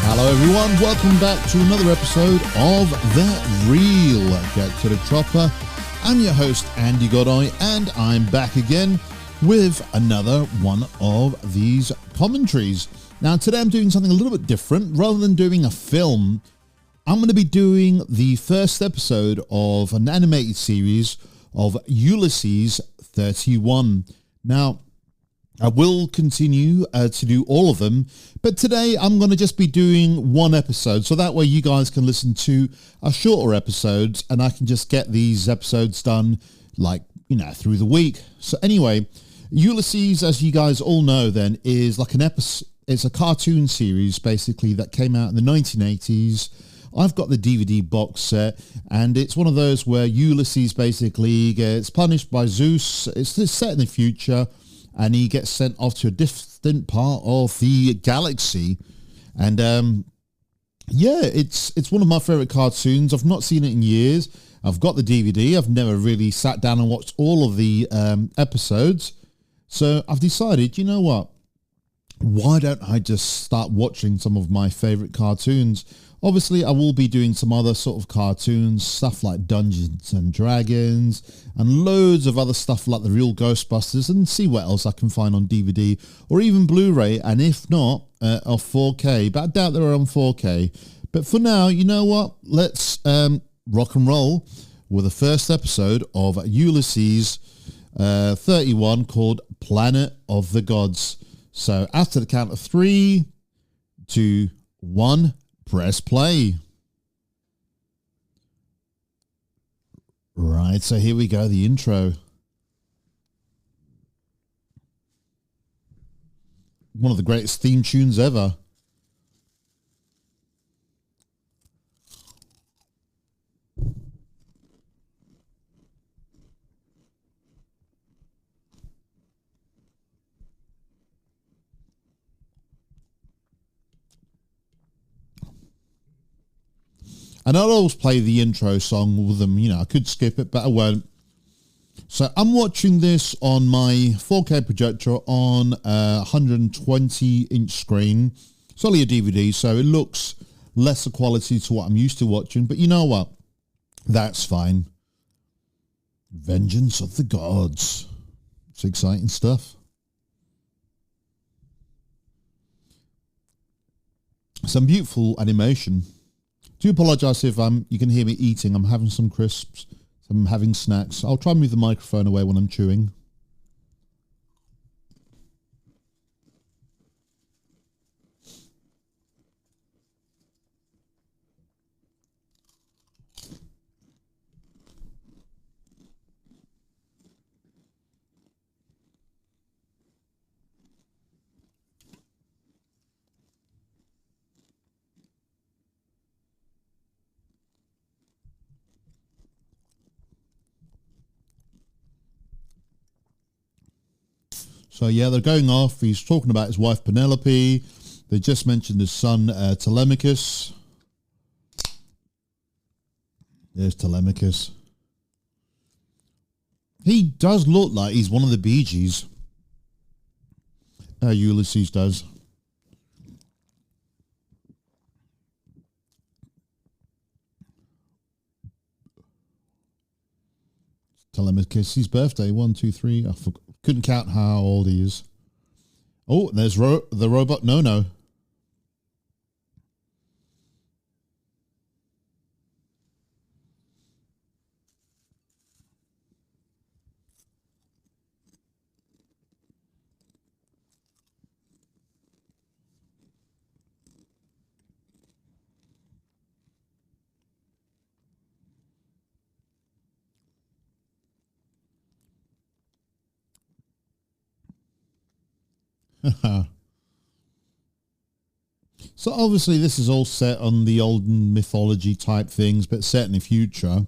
Hello everyone, welcome back to another episode of The Real Get to the Chopper. I'm your host Andy Godoy, and I'm back again with another one of these commentaries. Now today I'm doing something a little bit different. Rather than doing a film, I'm going to be doing the first episode of an animated series of Ulysses 31. Now I will continue to do all of them, but today I'm going to just be doing one episode, so that way you guys can listen to a shorter episodes and I can just get these episodes done through the week. So anyway, Ulysses, as you guys all know then, is like an episode. It's a cartoon series basically that came out in the 1980s. I've got the DVD box set, and it's one of those where Ulysses basically gets punished by Zeus. It's set in the future, and he gets sent off to a distant part of the galaxy. And it's one of my favorite cartoons. I've not seen it in years. I've got the DVD. I've never really sat down and watched all of the episodes. So I've decided, you know what? Why don't I just start watching some of my favorite cartoons? Obviously, I will be doing some other sort of cartoons, stuff like Dungeons and Dragons, and loads of other stuff like the real Ghostbusters, and see what else I can find on DVD or even Blu-ray, and if not, of 4K. But I doubt they're on 4K. But for now, you know what? Let's rock and roll with the first episode of Ulysses 31 called Planet of the Gods. So after the count of 3, 2, 1... press play. Right, so here we go, the intro. One of the greatest theme tunes ever. And I'll always play the intro song with them. I could skip it, but I won't. So I'm watching this on my 4K projector on a 120-inch screen. It's only a DVD, so it looks lesser quality to what I'm used to watching. But you know what? That's fine. Vengeance of the Gods. It's exciting stuff. Some beautiful animation. Do apologise if you can hear me eating. I'm having some crisps. I'm having snacks. I'll try and move the microphone away when I'm chewing. So yeah, they're going off. He's talking about his wife Penelope. They just mentioned his son Telemachus. There's Telemachus. He does look like he's one of the Bee Gees. Ulysses does. Telemachus' birthday. 1, 2, 3. I couldn't count how old he is. Oh, there's the robot No-No. So obviously this is all set on the olden mythology type things, but set in the future.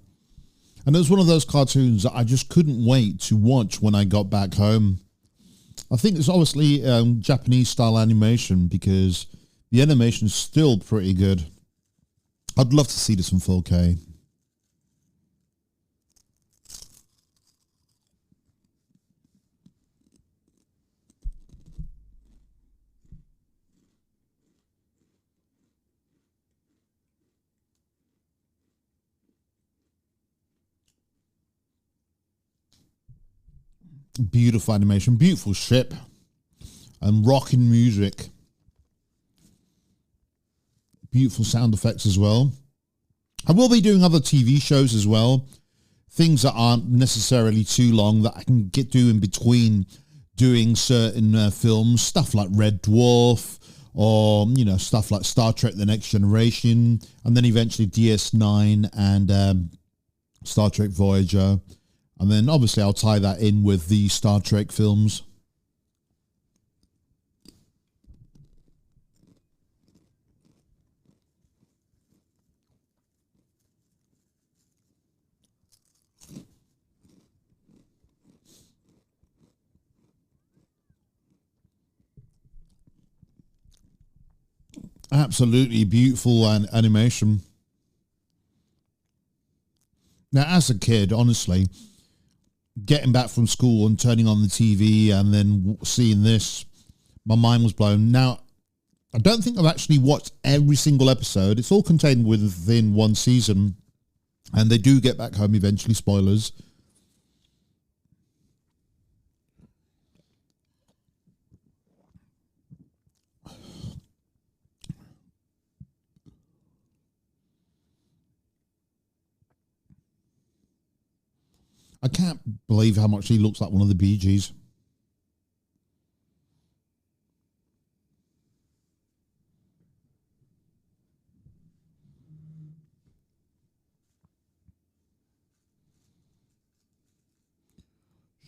And it was one of those cartoons that I just couldn't wait to watch when I got back home. I think it's obviously Japanese style animation because the animation is still pretty good. I'd love to see this in 4K. Beautiful animation, beautiful ship, and rocking music. Beautiful sound effects as well. I will be doing other TV shows as well. Things that aren't necessarily too long that I can get do in between doing certain films. Stuff like Red Dwarf or, you know, stuff like Star Trek The Next Generation. And then eventually DS9 and Star Trek Voyager. And then obviously I'll tie that in with the Star Trek films. Absolutely beautiful animation. Now, as a kid, honestly, getting back from school and turning on the TV and then seeing this, my mind was blown. Now, I don't think I've actually watched every single episode. It's all contained within one season, and they do get back home eventually, spoilers. I can't believe how much he looks like one of the Bee Gees.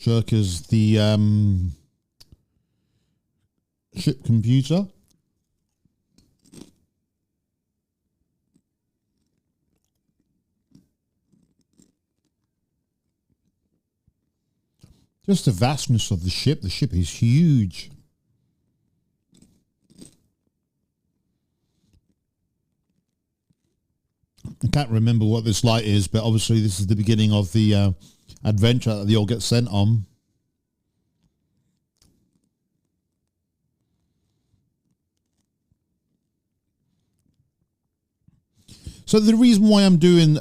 Shirka's the ship computer. Just the vastness of the ship. The ship is huge. I can't remember what this light is, but obviously this is the beginning of the adventure that they all get sent on. So the reason why I'm doing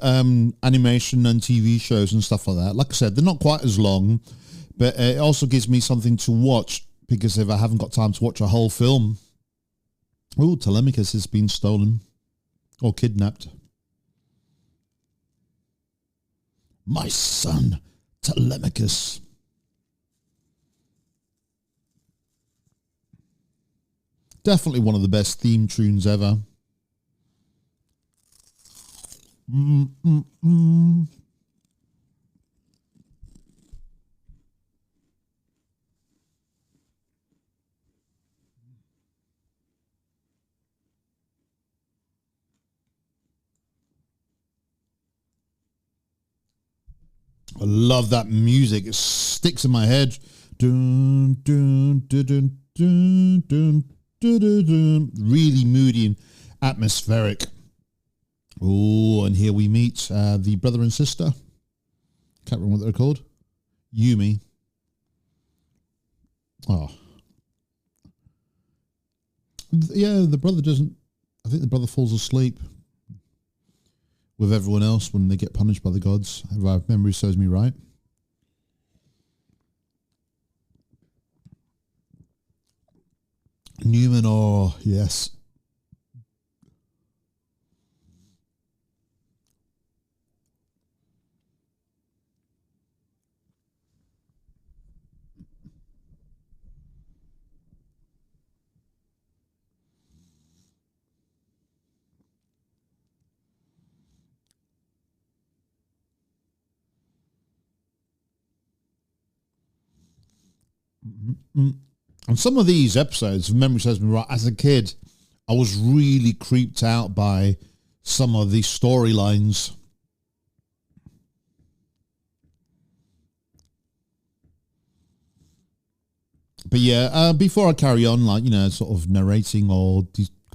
animation and TV shows and stuff like that, like I said, they're not quite as long, but it also gives me something to watch because if I haven't got time to watch a whole film. Oh, Telemachus has been stolen or kidnapped. My son, Telemachus. Definitely one of the best theme tunes ever. I love that music. It sticks in my head. Dun, dun, dun, dun, dun, dun, dun, dun, dun. Really moody and atmospheric. Oh, and here we meet the brother and sister. Can't remember what they're called. Yumi. Oh. Yeah, the brother doesn't... I think the brother falls asleep with everyone else when they get punished by the gods, if my memory serves me right. Numenor, yes. And some of these episodes, if memory serves me right, as a kid, I was really creeped out by some of these storylines. But yeah, before I carry on, like, sort of narrating or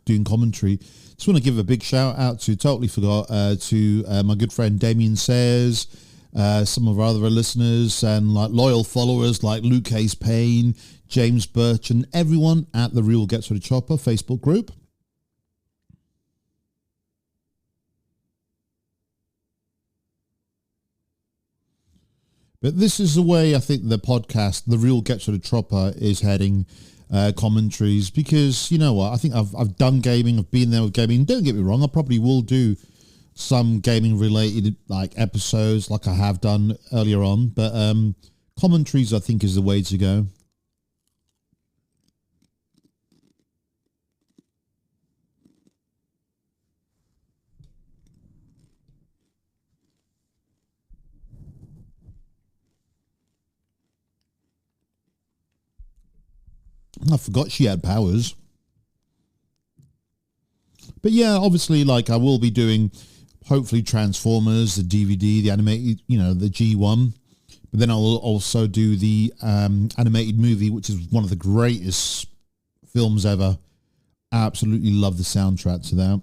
doing commentary, just want to give a big shout out to, totally forgot, to my good friend Damien Sayers, some of our other listeners and like loyal followers like Luke Hayes Payne, James Birch, and everyone at the Real Gets Rid of Chopper Facebook group. But this is the way I think the podcast, The Real Gets Rid of Chopper, is heading, commentaries, because you know what, I think I've done gaming, I've been there with gaming. Don't get me wrong, I probably will do some gaming related like episodes like I have done earlier on, but commentaries I think is the way to go. I forgot she had powers. But yeah, obviously, like I will be doing, hopefully, Transformers, the DVD, the animated, the G1. But then I'll also do the animated movie, which is one of the greatest films ever. I absolutely love the soundtrack to that.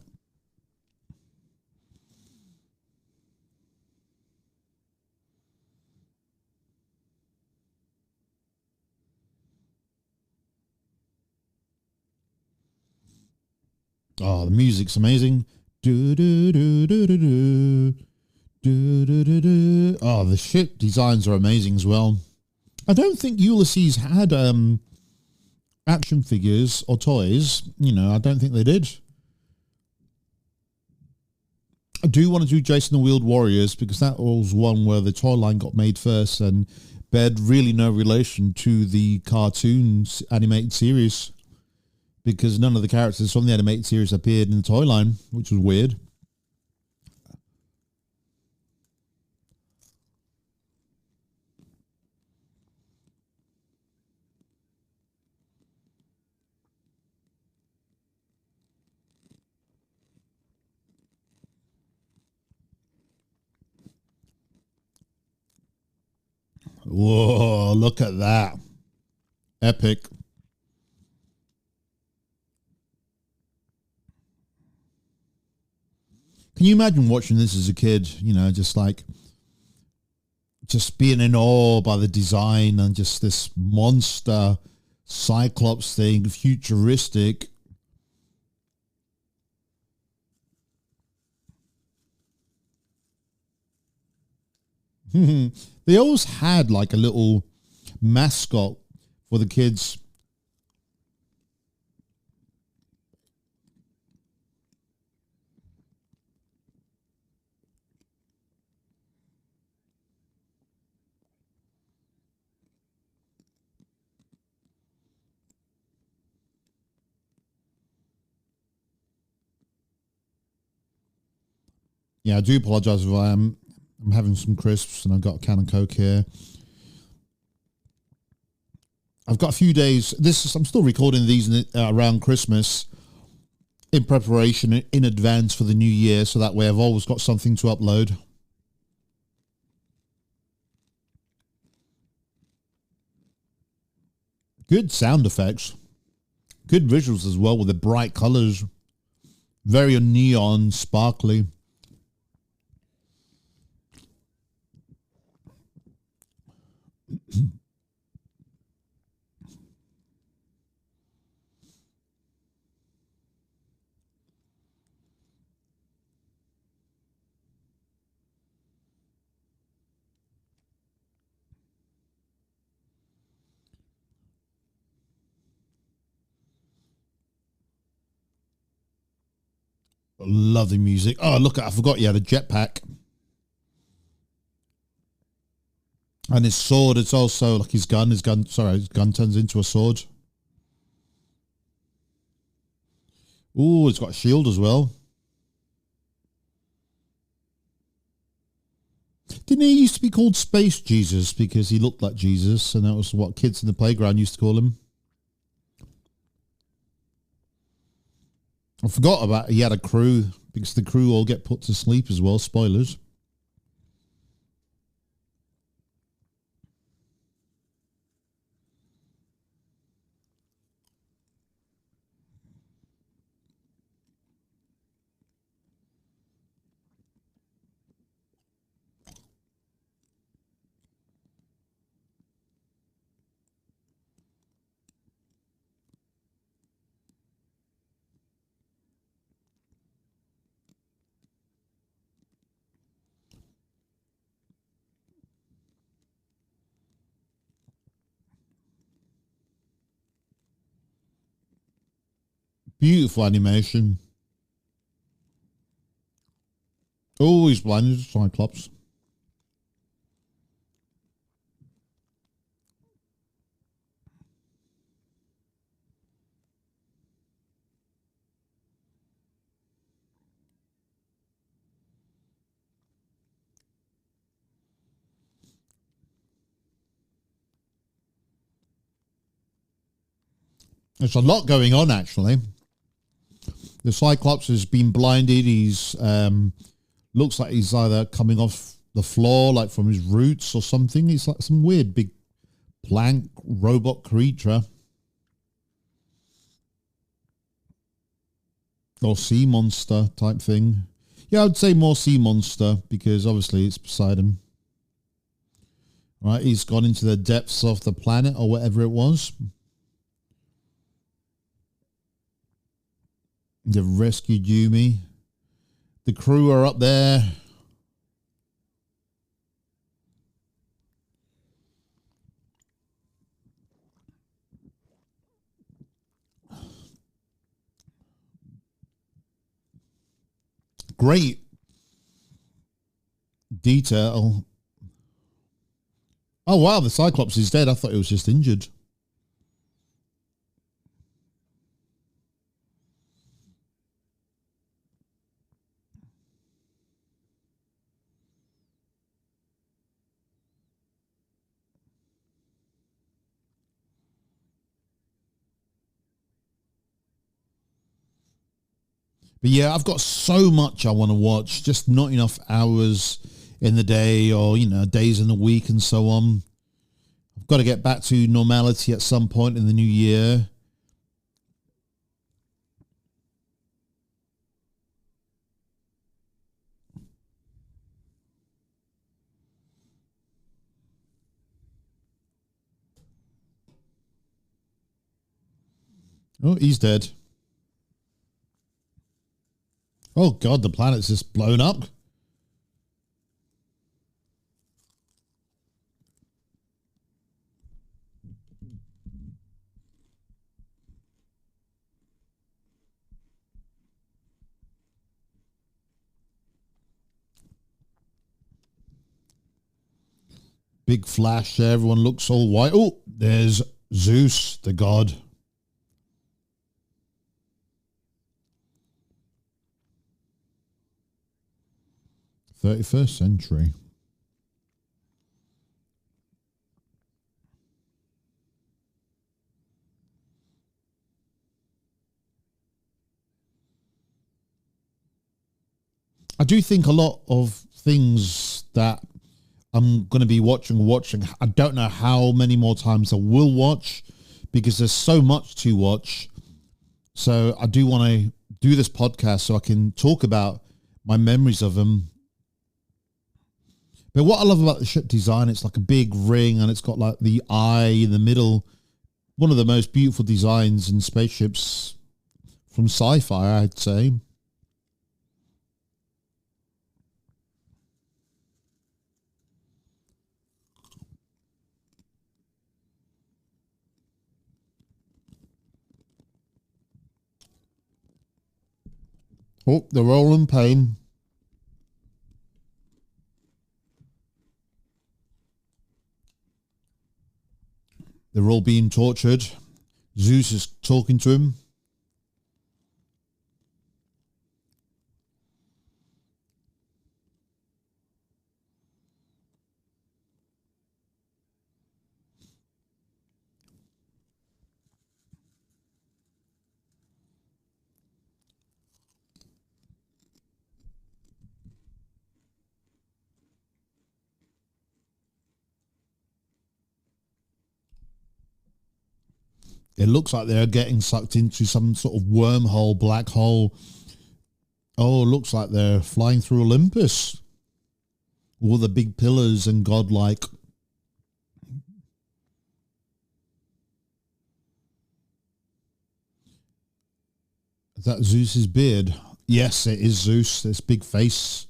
Oh, the music's amazing. Do, do, do, do, do, do. Do, do, do, do. Oh, the ship designs are amazing as well. I don't think Ulysses had action figures or toys. I don't think they did. I do want to do Jason the Wheeled Warriors because that was one where the toy line got made first and beared really no relation to the cartoons animated series, because none of the characters from the animated series appeared in the toy line, which was weird. Whoa, look at that. Epic. Can you imagine watching this as a kid, just being in awe by the design and just this monster Cyclops thing, futuristic. They always had like a little mascot for the kids. Yeah, I do apologise if I'm having some crisps and I've got a can of Coke here. I've got a few days. I'm still recording these around Christmas in preparation in advance for the new year, so that way I've always got something to upload. Good sound effects. Good visuals as well with the bright colours. Very neon, sparkly. Love the music. Oh, look, I forgot he had a jetpack. And his sword, it's also like his gun. His gun turns into a sword. Ooh, it's got a shield as well. Didn't he used to be called Space Jesus because he looked like Jesus, and that was what kids in the playground used to call him? I forgot about he had a crew because the crew all get put to sleep as well. Spoilers. Beautiful animation. Always blinded Cyclops. There's a lot going on, actually. The Cyclops has been blinded. He's looks like he's either coming off the floor, like from his roots or something. He's like some weird big plank robot creature. Or sea monster type thing. Yeah, I'd say more sea monster because obviously it's Poseidon. Right, he's gone into the depths of the planet or whatever it was. They've rescued Yumi. The crew are up there. Great detail. Oh, wow, the Cyclops is dead. I thought he was just injured. But yeah, I've got so much I want to watch, just not enough hours in the day or, days in the week and so on. I've got to get back to normality at some point in the new year. Oh, he's dead. Oh, God, the planet's just blown up. Big flash. Everyone looks all white. Oh, there's Zeus, the god. 31st century. I do think a lot of things that I'm going to be watching. I don't know how many more times I will watch because there's so much to watch. So I do want to do this podcast so I can talk about my memories of them. But what I love about the ship design, it's like a big ring and it's got like the eye in the middle. One of the most beautiful designs in spaceships from sci-fi, I'd say. Oh, they're all in pain. They're all being tortured. Zeus is talking to him. It looks like they're getting sucked into some sort of wormhole, black hole. Oh, it looks like they're flying through Olympus. All the big pillars and godlike. Is that Zeus's beard? Yes, it is Zeus. This big face.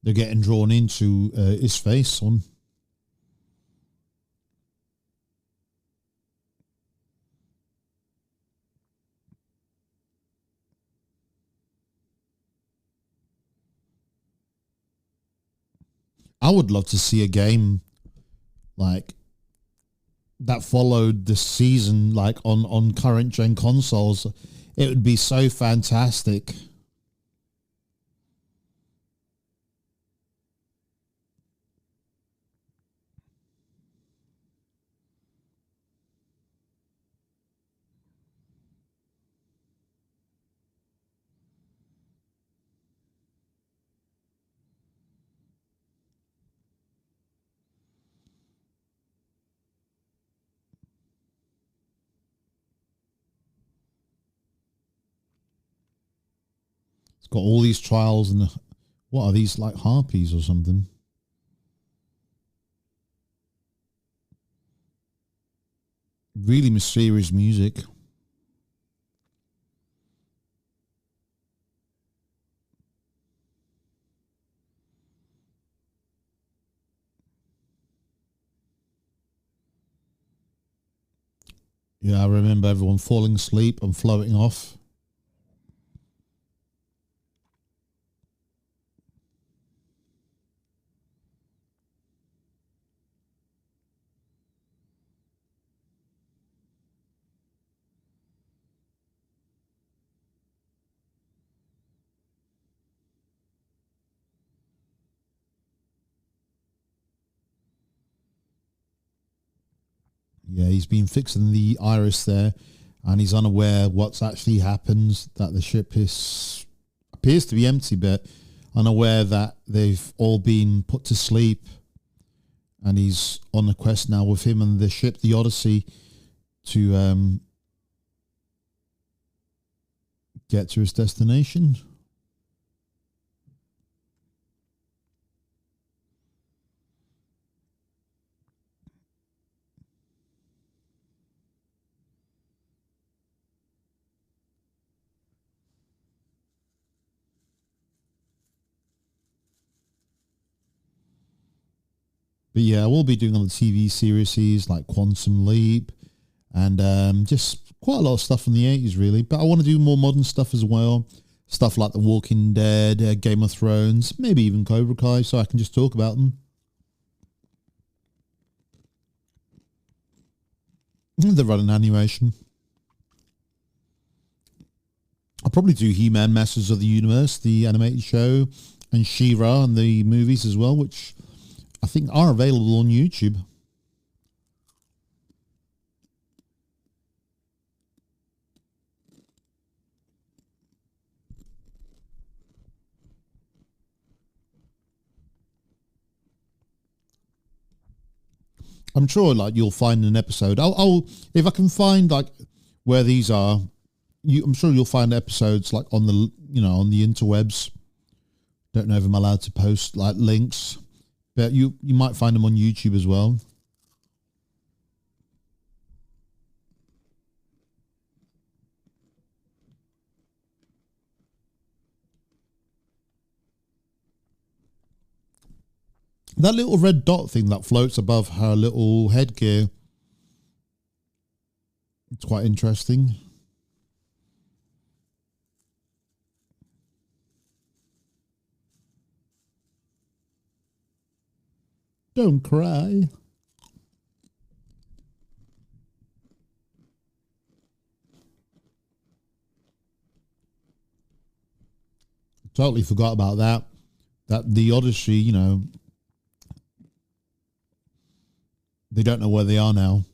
They're getting drawn into his face on. I would love to see a game like that followed the season, like on current gen consoles. It would be so fantastic. It's got all these trials and what are these, like harpies or something? Really mysterious music. Yeah, I remember everyone falling asleep and floating off. Yeah, he's been fixing the iris there, and he's unaware what's actually happened, that the ship appears to be empty, but unaware that they've all been put to sleep, and he's on a quest now with him and the ship, the Odyssey, to get to his destination. But yeah, we'll be doing other TV series like Quantum Leap and just quite a lot of stuff from the 80s, really. But I want to do more modern stuff as well. Stuff like The Walking Dead, Game of Thrones, maybe even Cobra Kai, so I can just talk about them. They're running animation. I'll probably do He-Man Masters of the Universe, the animated show, and She-Ra and the movies as well, which I think are available on YouTube. I'm sure like you'll find an episode. I'll if I can find like where these are, I'm sure you'll find episodes like on the on the interwebs. Don't know if I'm allowed to post like links, but you might find them on YouTube as well. That little red dot thing that floats above her little headgear, it's quite interesting. Don't cry. Totally forgot about that. That the Odyssey, They don't know where they are now.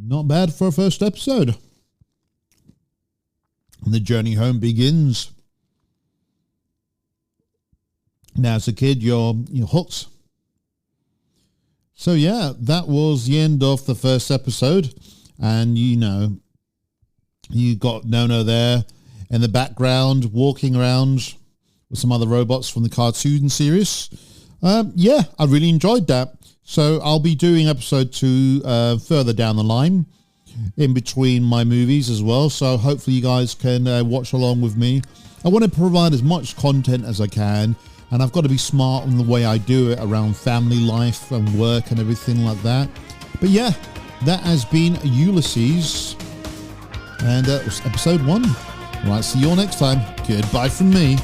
Not bad for a first episode. And the journey home begins. Now, as a kid, you're hooked. So yeah, that was the end of the first episode. And you got Nono there in the background, walking around with some other robots from the cartoon series. Yeah, I really enjoyed that. So I'll be doing episode 2 further down the line, in between my movies as well. So hopefully you guys can watch along with me. I want to provide as much content as I can, and I've got to be smart in the way I do it around family life and work and everything like that. But yeah, that has been Ulysses, and it was episode 1. Right, see you all next time. Goodbye from me.